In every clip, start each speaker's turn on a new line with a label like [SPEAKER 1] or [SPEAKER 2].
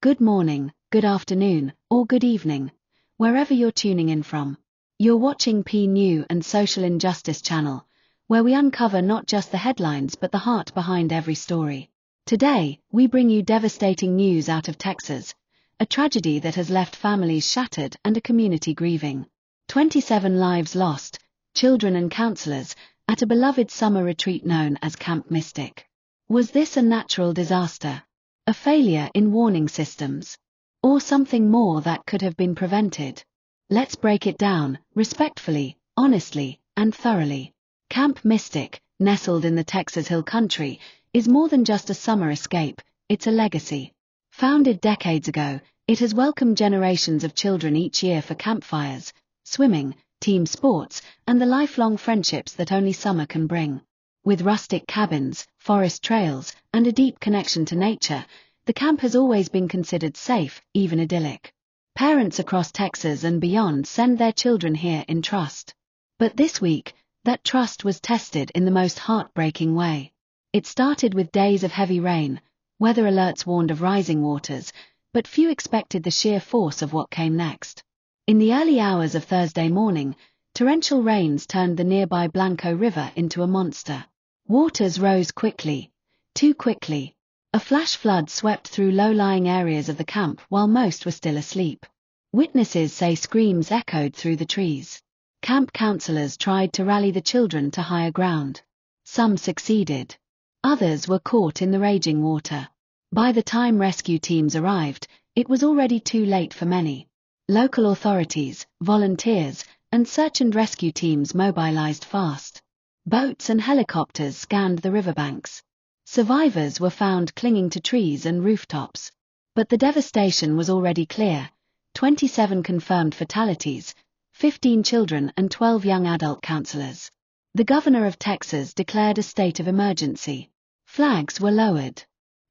[SPEAKER 1] good morning, good afternoon, or good evening, wherever you're tuning in from. You're watching P New and Social Injustice channel, where we uncover not just the headlines but the heart behind every story. Today, we bring you devastating news out of Texas, a tragedy that has left families shattered and a community grieving. 27 lives lost, children and counselors, at a beloved summer retreat known as Camp Mystic. Was this a natural disaster? A failure in warning systems? Or something more that could have been prevented? Let's break it down, respectfully, honestly, and thoroughly. Camp Mystic, nestled in the Texas Hill Country, is more than just a summer escape, it's a legacy. Founded decades ago, it has welcomed generations of children each year for campfires, swimming, team sports, and the lifelong friendships that only summer can bring. With rustic cabins, forest trails, and a deep connection to nature, the camp has always been considered safe, even idyllic. Parents across Texas and beyond send their children here in trust. But this week, that trust was tested in the most heartbreaking way. It started with days of heavy rain. Weather alerts warned of rising waters, but few expected the sheer force of what came next. In the early hours of Thursday morning, torrential rains turned the nearby Blanco River into a monster. Waters rose quickly, too quickly. A flash flood swept through low-lying areas of the camp while most were still asleep. Witnesses say screams echoed through the trees. Camp counselors tried to rally the children to higher ground. Some succeeded. Others were caught in the raging water. By the time rescue teams arrived, it was already too late for many. Local authorities, volunteers, and search and rescue teams mobilized fast. Boats and helicopters scanned the riverbanks. Survivors were found clinging to trees and rooftops. But the devastation was already clear. 27 confirmed fatalities, 15 children and 12 young adult counselors. The governor of Texas declared a state of emergency. Flags were lowered,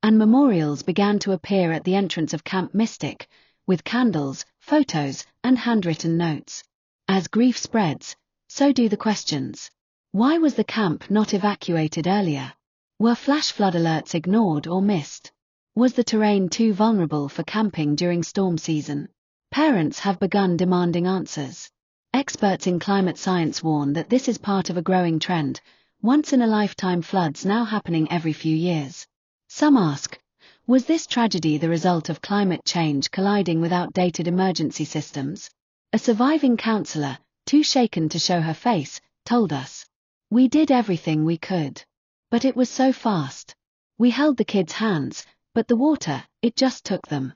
[SPEAKER 1] and memorials began to appear at the entrance of Camp Mystic, with candles, photos, and handwritten notes. As grief spreads, so do the questions. Why was the camp not evacuated earlier? Were flash flood alerts ignored or missed? Was the terrain too vulnerable for camping during storm season? Parents have begun demanding answers. Experts in climate science warn that this is part of a growing trend, once-in-a-lifetime floods now happening every few years. Some ask, was this tragedy the result of climate change colliding with outdated emergency systems? A surviving counselor, too shaken to show her face, told us, "We did everything we could. But it was so fast. We held the kids' hands, but the water, it just took them."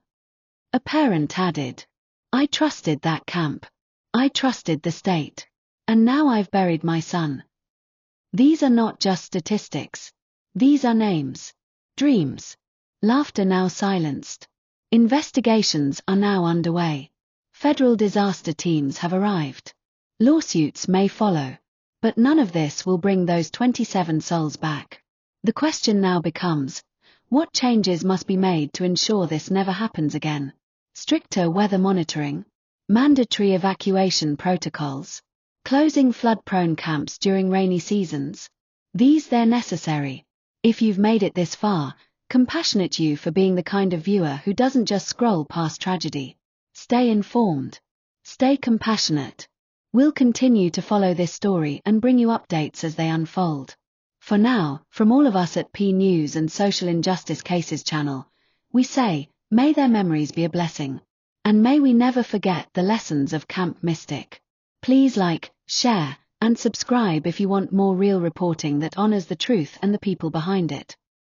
[SPEAKER 1] A parent added, "I trusted that camp. I trusted the state. And now I've buried my son." These are not just statistics. These are names. Dreams. Laughter now silenced. Investigations are now underway. Federal disaster teams have arrived. Lawsuits may follow. But none of this will bring those 27 souls back. The question now becomes, what changes must be made to ensure this never happens again? Stricter weather monitoring? Mandatory evacuation protocols? Closing flood-prone camps during rainy seasons? They're necessary. If you've made it this far, compassionate you for being the kind of viewer who doesn't just scroll past tragedy. Stay informed. Stay compassionate. We'll continue to follow this story and bring you updates as they unfold. For now, from all of us at P News and Social Injustice Cases channel, we say, may their memories be a blessing. And may we never forget the lessons of Camp Mystic. Please like, share, and subscribe if you want more real reporting that honors the truth and the people behind it.